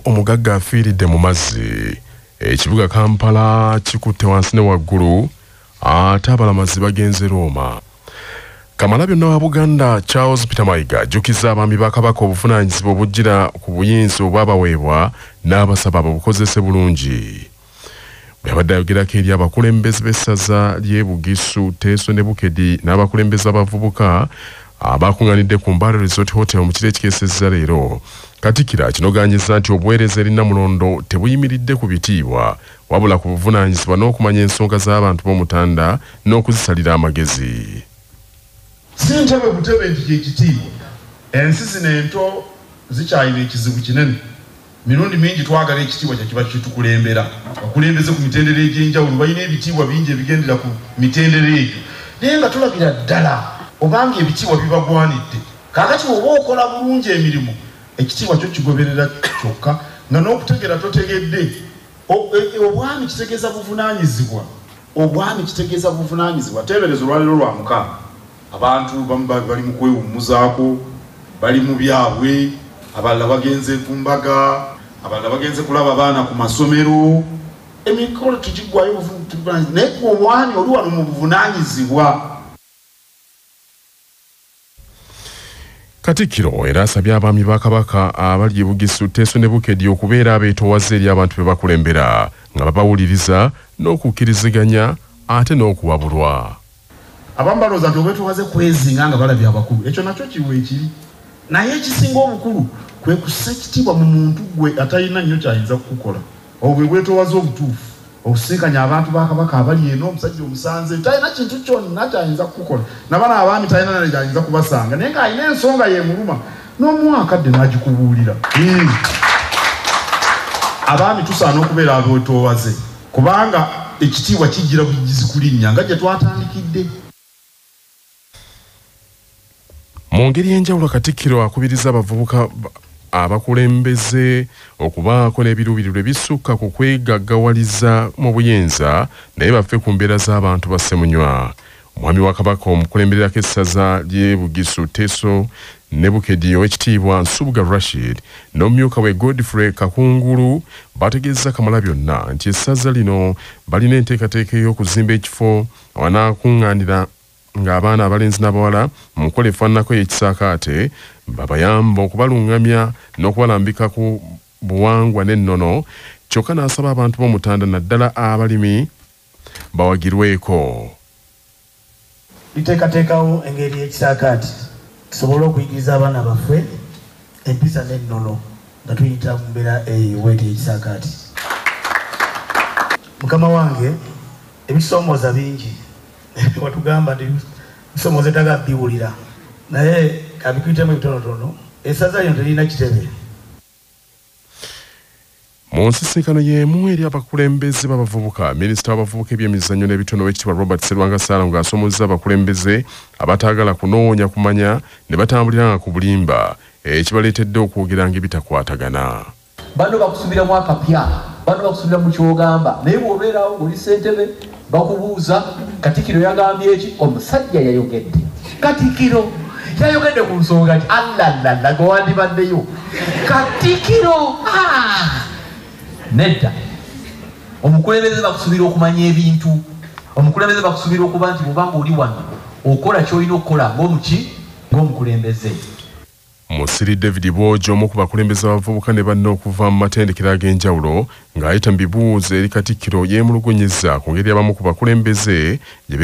omugagga afiiridde mu mazzi. Ekibuga Kampala kikutte wansi ne waggulu ate abalamazi bagenze Roma. Kamalabyonna wa Buganda Charles Peter Mayiga ajjukiza abaami ba Kabaka obuvunaanyizibwa obujjira ku buyinza obwabaweebwa n'abasaba babukozese bulungi. Bwe yabadde ayogerako eri abakulembeze b'essaza ly'e Bugisu, Teso ne Bukedi n'abakulembeze abavubuka abakunganidde ku Mbale Resort Hotel mu kiro ekikeesezza leero, Katikkiro akinogaanyiza nti obuweereza eri Namulondo tebuyimiridde ku bitiibwa wabula ku buvunaanyizibwa n'okumanya ensonga z'abantu b'Omutanda n'okuzisalira amagezi. Sintebe butebe nti kyekitiibwa. Ensi zino ento zikyalina ekizibu kinene. Mirundi mingi twagala ekitiibwa kyakiba kitukulembera. Bakulembeze ku mitendera egy'enjawulo balina ebitiibwa bingi ebigendera ku mitendera egyo. Naye nga tulabira ddala obanga ebitiibwa bibagwanidde. Kaakati oba okola bulungi emirimu, ekitiibwa kyo kigoberera kyokka nga n'okutegera totegedde. Obwami kitegeeza buvunaanyizibwa. Obwami kitegeeza buvunaanyizibwa. Teebereza olwaliro lwa Mukama. Abantu bali mu kwewummuzaako, bali mu byabwe, abalala bagenze ku mbaga, abalala bagenze kulaba abaana ku masomero. Emikolo tugiggwayo buvunaanyizibwa, naye obwami oli wano mu buvunaanyizibwa. Katikkiro era asabye abaami ba Kabaka abali e Bugisu, Teso ne Bukedi okubeera abeetoowaze eri abantu be bakulembera nga babawuliriza n'okukkiriziganya ate n'okuwabulwa. Abamu balowooza nti obwetoowaze kwezinga nga balabye abakulu, ekyo nakyo kiwe ekiri. Naye ekisinga obukulu kwe kussa ekitiibwa mu muntu gwe atalina nnyo kyayinza kukukola. Obwo bwe bwetoowaze obutuufu, okusinkanya abantu ba Kabaka abali eno, omusajja omusanze talina kintu kyonna kyayinza kukukola. Nabana abaami talina nale kyayinza kubasanga, naye ng'alina ensonga yeemuluma n'omwakadde n'agikubuulira. Abaami tusaana okubeera abetoowaze kubanga ekitiibwa kijjira bugizi kulinnya nga gye twatandikidde. Mu ngeri y'enjawulo Katikkiro akubiriza abavubuka abakulembeze okubaako n'ebiruubirirwa ebisukka ku kwegaggawaliza mu buyinza naye baffe ku mbeera z'abantu ba Ssemunywa. Omwami wa Kabaka omukulembererako essaza ly'e Bugisu, Teso ne Bukedi Oweekitiibwa Nsubuga Rashid n'omumyuka we Godfrey Kakungulu bategeeza Kamalabyonna nti essaza lino balina enteekateeka ey'okuzimba ekifo awanaakuŋŋaanira ng'abaana abalenzi n'abawala mu nkola efaananako ey'ekisaakaate babayamba okubalungamya n'okubalambika ku buwangwa n'ennono, kyokka n'asaba abantu b'Omutanda naddala abalimi bawagirweko. Liteekateekawo engeri y'ekisaakaate tusobole okuyigiriza abaana baffe empisa n'ennono nga tuyita mu mbeera ey'obwete y'ekisaakaate. Mukama wange ebisoomooza bingi watugamba nti bisoomooza taga biwulira, naye kabikuyitemu ebitonotono. Essaza lino terina kitebe. Mu nsisinkano y'emu eri abakulembeze b'abavubuka, minisita w'abavubuka ebyemizannyo n'ebitono Oweekitiibwa Robert Sserwanga Sarah ng'asomozza abakulembeze abataagala kunoonya kumanya ne batambuliranga ku bulimba ekibaleetedde okwogeranga ebitakwatagana. Bano bakusubiramu akapya, bano bakusubira mu kyogamba, naye bw'obeerawo oli ssentebe bakubuuza Katikkiro yagambye eki? Omusajja yayogedde. Katikkiro yayogedde ku nsonga nti allalala gwe wandibaddeyo. Katikkiro nedda. Omukulembeze bakusubira okumanya ebintu. Omukulembeze bakusubira okuba nti bw'obanga oli wano okola ky'olina okukola ng'omukulembeze. Musiri David Bwojo omu ku bakulembeze abavubuka ne banne okuva mu matendekero ag'enjawulo ng'ayita mu bibuuzo eri Katikkiro yeemulugunyizza ku ngeri abamu ku bakulembeze gye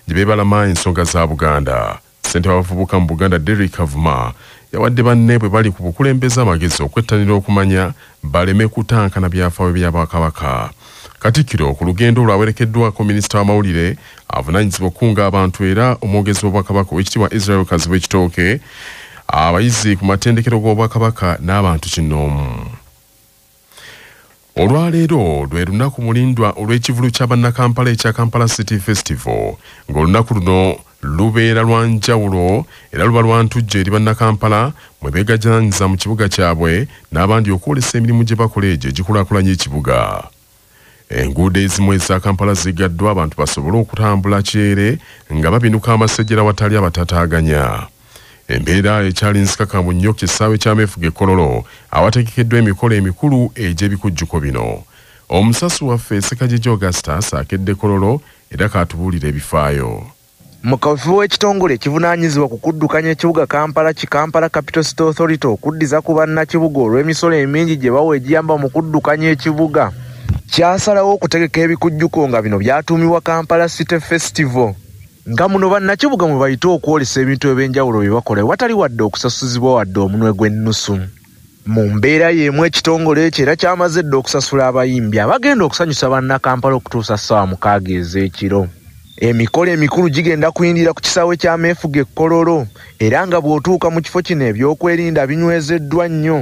beebalama ensonga za Buganda. Ssentebe w'abavubuka mu Buganda Derrick Kavuma yawadde banne bwe bali ku bukulembeze amagezi okwettanira okumanya baleme kutankana byafaayo bya Bakabaka. Katikkiro ku lugendo lwawerekeddwako minisita w'amawulire avunaanyizibwa okukunga abantu era omwogezi w'Obwakabaka Oweekitiibwa Israel Kazibu Ekitooke, abayizi ku matendekero g'Obwakabaka n'abantu kinnoomu. Olwaleero lwe lunaku mulindwa olw'ekivulu kya bannakampala ekya Kampala City Festival, ng'olunaku luno lubeera lwa njawulo era luba lwa ntujja eri bannakampala mwe beegajjanyiza mu kibuga kyabwe n'abandi okwolesa emirimu gye bakola egyo egikulaakulanya ekibuga. Enguudo ezimu eza Kampala zigaddwa abantu basobole okutambula kyere nga babinuka amasejjera watali abatataaganya. Embeera ekyali nzikakamu nnyo ku kisaawe ky'ameefuga Kololo awategekeddwa emikolo emikulu egy'ebikujjuko bino. Omusasu waffe Ssekajjija Augustus akedde Kololo era kaatubuulira ebifaayo. Mu kafubo w'ekitongole ekivunaanyizibwa ku kuddukanya ekibuga Kampala Kampala Capital City Authority okuddiza ku bannakibuga olw'emisolo emingi gye bawa egiyamba mu kuddukanya ekibuga kyasalawo okutegeka ebikujjuko nga bino byatuumibwa Kampala City Festival. Nga muno bannakibuga mwe bayita okwolesa ebintu ebyenjawulo bye bakola watali wadde okusasuzibwa wadde omunwe gw'ennusu. Mu mbeera y'emu ekitongole ekyo era kyamaze dde okusasula abayimbi abagenda okusanyusa bannakampala okutuusa ssaawa 6 ez'ekiro. Emikolo emikulu gigenda kuyindira ku kisaawe ky'ameefuga Kololo era nga bw'otuuka mu kifo kino ebyokwerinda binywezeddwa nnyo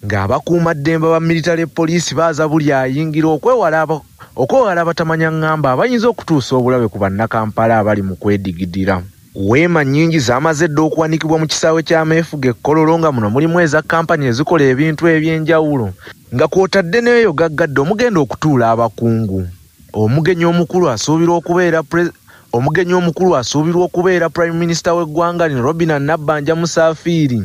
ng'abakuumaddembe ba military police baaza buli ayingira okwewala abatamanya ngamba abayinza okutuusa obulabe ku bannakampala abali mu kwedigidira. Weema nnyingi zaamaze dde okuwanikibwa mu kisaawe ky'ameefuga Kololo nga muno mulimu eza kampani ezikola ebintu eby'enjawulo nga kw'otadde n'eyo gaggadde omugenda okutuula abakungu. Omugenyi omukulu asuubirwa okubeera Prime Minister w'eggwanga lino Robinah Nabbanja Musafiri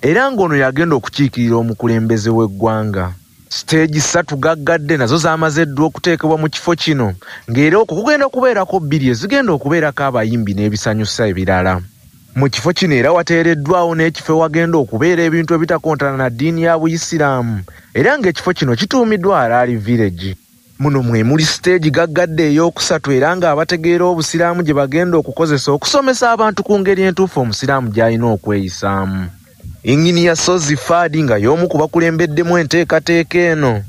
era ng'ono yagenda okukiikirira omukulembeze w'eggwanga. Stage 3 gaggadde nazo zaamaze dde okuteekebwa mu kifo kino ng'era okwo kugenda kubeerako 2 ezigenda okubeerako abayimbi n'ebisanyusa ebirala. Mu kifo kino era wateereddwawo n'ekifo wagenda okubeera ebintu ebitakontana na ddiini ya Buyisiraamu era ng'ekifo kino kituumiddwa Harare Village. Muno mwe muli stage gaggadde ey'okusatu era ng'abategeera obusiraamu gye bagenda okukozesa okusomesa abantu ku ngeri entuufu omusiraamu gy'alina okweyisaamu. Engineer Sozi Fadi nga y'omu ku bakulembeddemu enteekateeka eno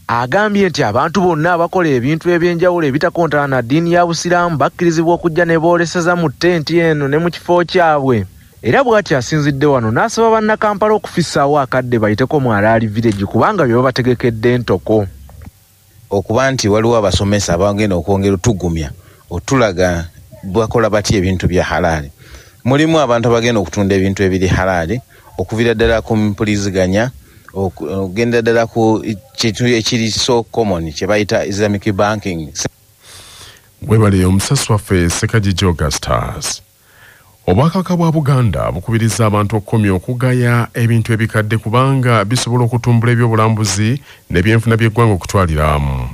agambye nti abantu bonna abakola ebintu ebyenjawulo ebitakontana na ddiini ya Busiraamu bakkirizibwa okujja ne booleseza mu ttenti eno ne mu kifo kyabwe. Era bw'ati asinzidde wano n'asaba bannakampala okufissaawo akadde bayiteko mu Harare Village kubanga bye babategekedde ntoko. Okuba nti waliwo abasomesa abagenda okwongera otugumya otulaga bakola batya ebintu bya halali. Mulimu abantu abagenda okutunda ebintu ebiri halali okuvira ddala ku mpuliziganya ogenda ddala ku kintu ekiri so common kye bayita Islamic banking. Webale omusasu waffe Ssekajjija Augustus. Obwakabaka bwa Buganda bukubiriza abantu okukomya okugaya ebintu ebikadde kubanga bisobola okutumbula ebyobulambuzi n'ebyenfuna by'eggwanga okutwaliramu.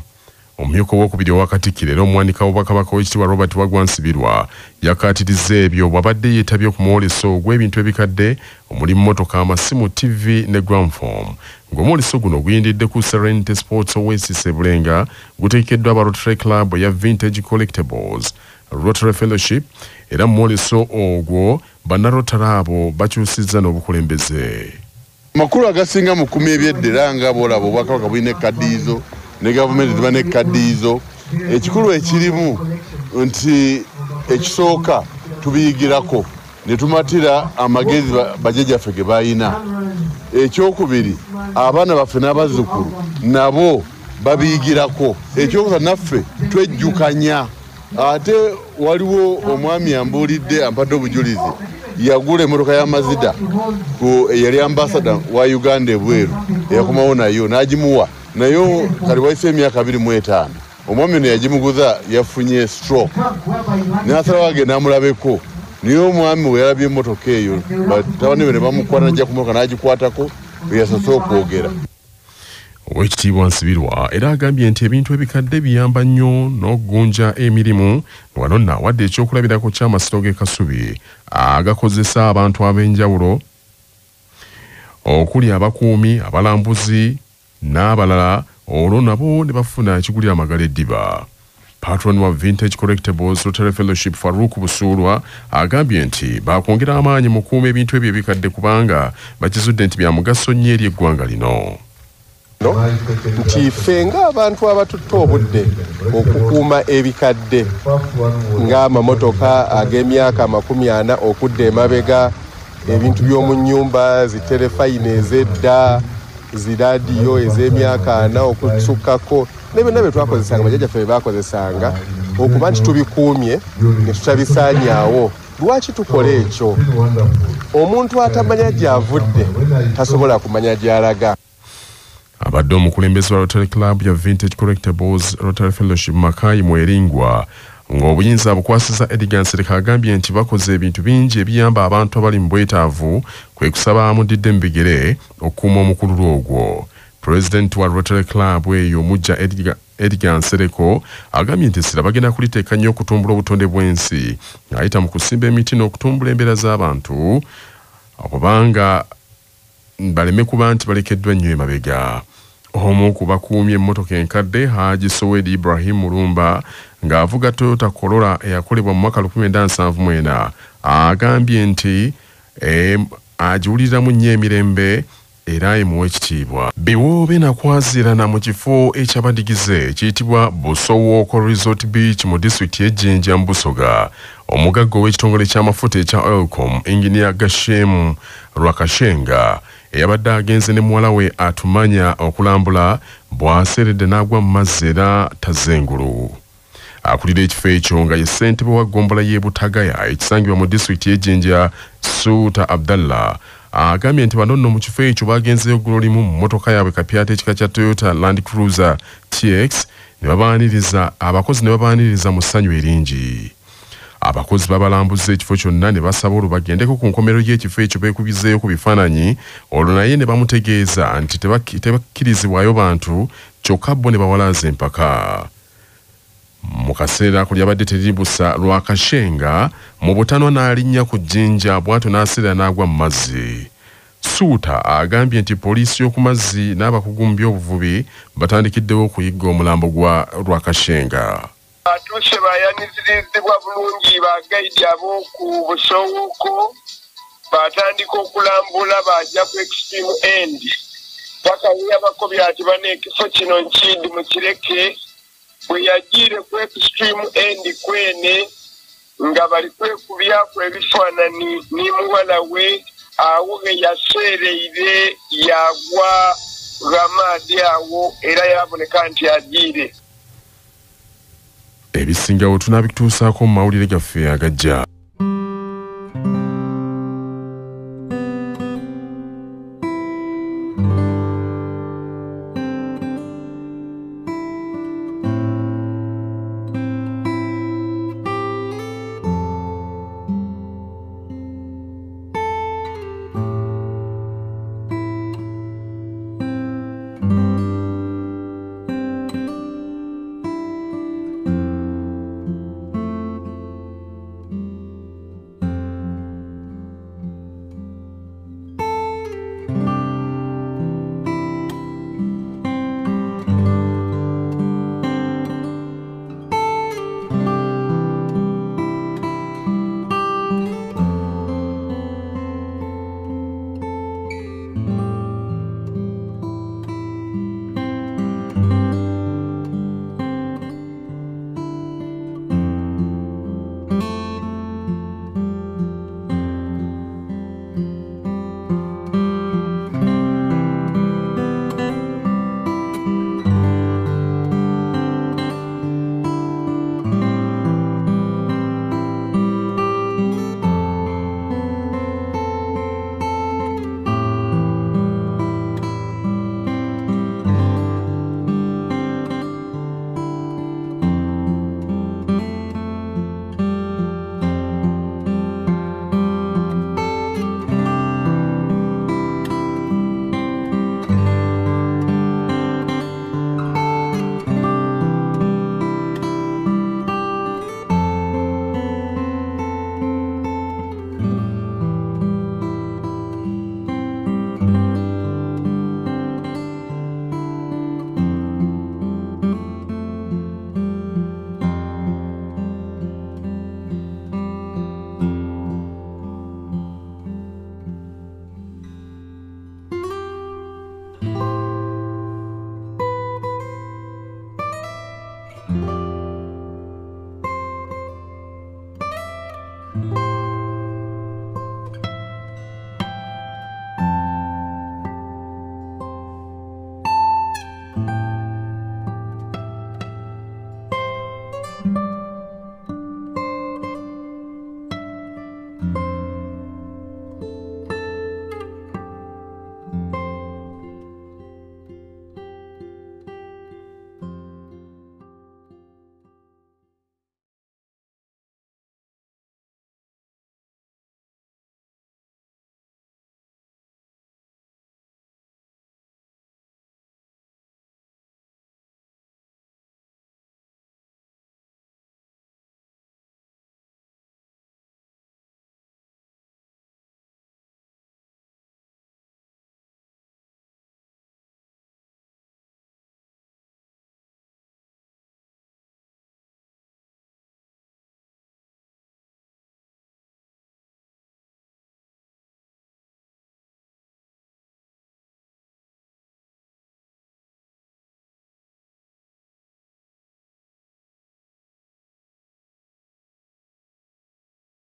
Omumyuka ow'okubiri owa Katikkiro era omuwanika w'Obwakabaka w'ekitiibwa Robert Wagwansibirwa yakkaatiriza ebyo bw'abadde yeetabye ku mwoleso gw'ebintu ebikadde omuli mmotoka, amasimu, TV ne gramform. Ng'omwoleso guno guyindidde ku Serenity Sports Oasis e Bulenga guteekeddwa aba Rotary Club ya Vintage Collectibles Rotary Fellowship era mwoleso ogwo bannarotary abo bakyusizza n'obukulembeze. Makulu agasinga mu 10 eby'eddira nga bw'olaba Obwakabaka bulina ekkaddiizo ne gavumenti ziba n'ekkaddiizo. Ekikulu ekirimu nti ekisooka tubiyigirako ne tumatira amagezi bajjajjaffe ge bayina. Ekyokubiri abaana baffe n'abazzukulu nabo babiyigirako. Ekyokusatu naffe twejjukanya. Ate waliwo omwami ambuulidde ampadde obujulizi yagula emmotoka ya Mazida yali ambassador wa Uganda ebweru eyakomawo nayo n'agimuwa nayo kali wayise emyaka 25. Omwami ono yagimuguza yafunye stroke n'asalawo agenda amulabeko naye omwami we yalabye emmotoka eyo batabani be ne bamukwata najja ku mmotoka n'agikwatako yasose okwogera. Oweekitiibwa Nsibirwa era agambye nti ebintu ebikadde biyamba nnyo n'okugunja emirimu wano n'awadde ekyokulabirako ky'amasiro g'e Kasubi agakozesa abantu ab'enjawulo okuli abakuumi, abalambuzi n'abalala olwo nabo ne bafuna ekigulira amagala eddiba. Patron wa Vintage Collectibles Rotary Fellowship Farouk Busuulwa agambye nti bakwongera amaanyi mu kuuma ebintu ebyo ebikadde kubanga bakizudde nti bya mugaso nnyo eri eggwanga lino. Nti fenga abantu abatutte obudde okukuuma ebikadde ng'amamotoka ag'emyaka 40 okudda emabega, ebintu by'omu nnyumba, ziterefayina ez'edda, ziraadiyo ez'emyaka 4 okusukkako ne byonna bye twakozesanga bajjajjaffe bye baakozesanga okuba nti tubikuumye ne tutabisaanyaawo. Lwaki tukola ekyo? Omuntu atamanya gy'avudde tasobola kumanya gy'alaga. Abadde omukulembeze wa Rotary Club ya Vintage Collectibles Rotary Fellowship Makai Mweringwa ng'obuyinza bukwasiza Edgar Nsereka agambye nti bakoze ebintu bingi ebiyamba abantu abali mu bwetaavu kwe kusaba mudidde mu bigere okukuuma omukululo ogwo. President wa Rotary Club eyo mujja Edgar Nsereka agambye nti essira bagenda kuliteeka nnyo okutumbula obutonde bw'ensi ng'ayita mu kusimba emiti n'okutumbula embeera z'abantu okubanga baleme kuba nti balekeddwa nnyo emabega. Omu ku bakuumye emmotoka enkadde Haji Sowed Ibrahim Mulumba ng'avuga Toyota Corolla eyakolebwa mu mwaka 1974 agambye nti agiwuliramu nnyo emirembe era emuwa ekitiibwa. Biwoobe nakwazirana mu kifo ekyabadigize kiyitibwa Busowoko Resort Beach mu disitulikiti y'Ejjinja mu Busoga. Omugagga w'ekitongole ky'amafuta ekya Oilcom Engineer Gashemu Lwakashenga eyabadde agenze ne muwala we atumanya okulambula bw'aseeredde n'agwa mu mazzi era tazengulu. Akulira ekifo ekyo nga ye ssentebe wa ggombolola y'e Butagaya ekisangibwa mu disitulikiti y'Ejjinja Suuta Abdallah agambye nti bano nno mu kifo ekyo bagenzeyo eggulo limu mu mmotoka yaabwe kapyata ekika kya Toyota Land Cruiser TX abakozi ne babaaniriza mu ssanyu eringi. Abakozi babalambuza ekifo kyonna ne basaba olwo bagendeko ku nkomero y'ekifo ekyo beekubizeeyo ku bifaananyi olwo naye ne bamutegeeza nti tebakkirizibwayo bantu kyokka bo ne bawalaza empaka. Mu kaseera ako lyabadde teriribusa Lwakashenga mu butanwa n'alinnya ku jjinja bw'atyo n'aseera n'agwa mu mazzi. Suuta agambye nti poliisi y'oku mazzi n'abakugu mu by'obuvubi batandikiddewo okuyigga omulambo gwa Lwakashenga. Atuuse baayanizirizibwa bulungi bagayidi ab'oku Busowoko batandika okulambula bajja ku extreme end paka yabakobye ati bano ekifo kino nkindi mukireke bwe yagiire ku extreme end kwene nga bali kwekubyaku ebifaanani ne muwala we awo ge yaseereire yagwa gamaadi awo era yaboneka nti agiire. Ebisingawo tunaabituusaako mu mawulire gaffe agajja.